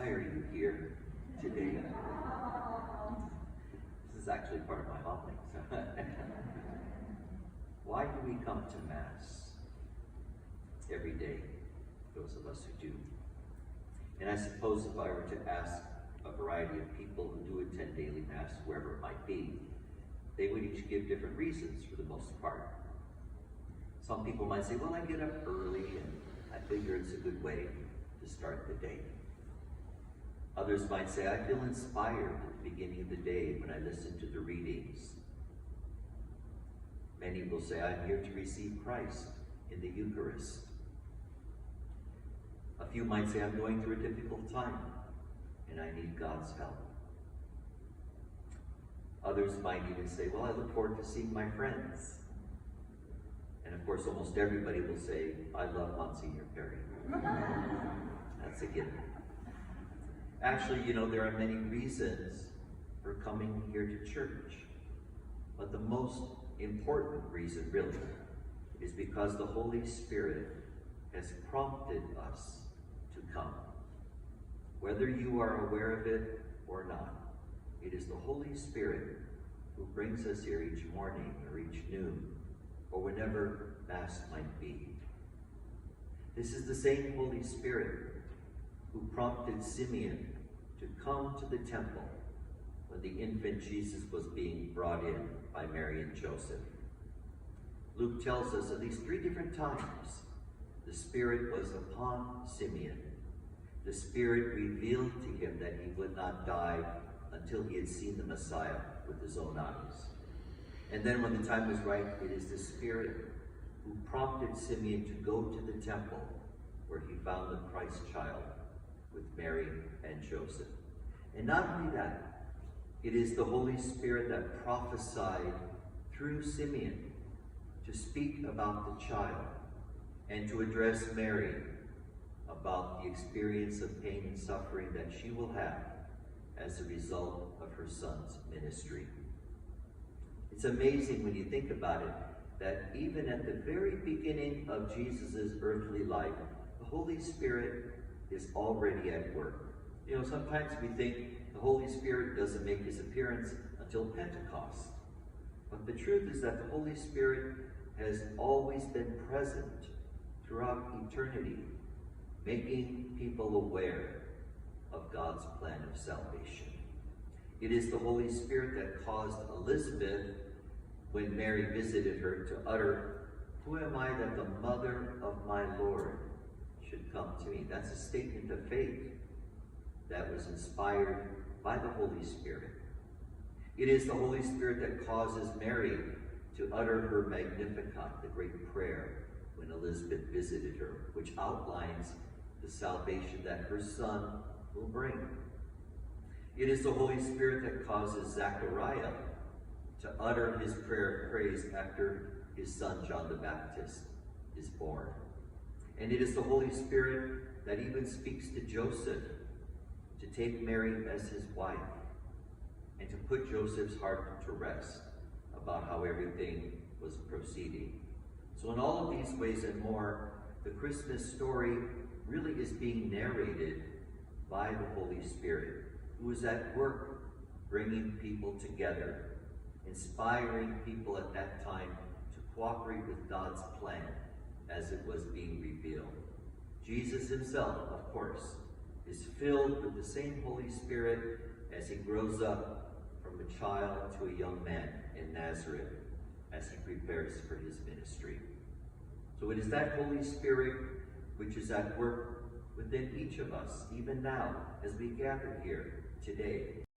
Why are you here today? This is actually part of my hobby. Why do we come to Mass every day, those of us who do? And I suppose if I were to ask a variety of people who do attend daily Mass, wherever it might be, they would each give different reasons for the most part. Some people might say, well, I get up early and I figure it's a good way to start the day. Others might say, I feel inspired at the beginning of the day when I listen to the readings. Many will say, I'm here to receive Christ in the Eucharist. A few might say, I'm going through a difficult time and I need God's help. Others might even say, well, I look forward to seeing my friends. And of course, almost everybody will say, I love Monsignor Perry. That's a given. Actually, you know, there are many reasons for coming here to church. But the most important reason, really, is because the Holy Spirit has prompted us to come. Whether you are aware of it or not, it is the Holy Spirit who brings us here each morning or each noon, or whenever Mass might be. This is the same Holy Spirit who prompted Simeon to come to the temple when the infant Jesus was being brought in by Mary and Joseph. Luke tells us at least 3 different times the Spirit was upon Simeon. The Spirit revealed to him that he would not die until he had seen the Messiah with his own eyes. And then when the time was right, it is the Spirit who prompted Simeon to go to the temple where he found the Christ child with Mary and Joseph. And not only that, it is the Holy Spirit that prophesied through Simeon to speak about the child and to address Mary about the experience of pain and suffering that she will have as a result of her son's ministry. It's amazing when you think about it that even at the very beginning of Jesus' earthly life, the Holy Spirit is already at work. You know, sometimes we think the Holy Spirit doesn't make his appearance until Pentecost. But the truth is that the Holy Spirit has always been present throughout eternity, making people aware of God's plan of salvation. It is the Holy Spirit that caused Elizabeth, when Mary visited her, to utter, "Who am I that the mother of my Lord should come to me?" That's a statement of faith that was inspired by the Holy Spirit. It is the Holy Spirit that causes Mary to utter her Magnificat, the great prayer, when Elizabeth visited her, which outlines the salvation that her son will bring. It is the Holy Spirit that causes Zechariah to utter his prayer of praise after his son John the Baptist is born. And it is the Holy Spirit that even speaks to Joseph to take Mary as his wife and to put Joseph's heart to rest about how everything was proceeding. So in all of these ways and more, the Christmas story really is being narrated by the Holy Spirit, who is at work bringing people together, inspiring people at that time to cooperate with God's plan as it was being revealed. Jesus himself, of course, is filled with the same Holy Spirit as he grows up from a child to a young man in Nazareth as he prepares for his ministry. So it is that Holy Spirit which is at work within each of us, even now, as we gather here today.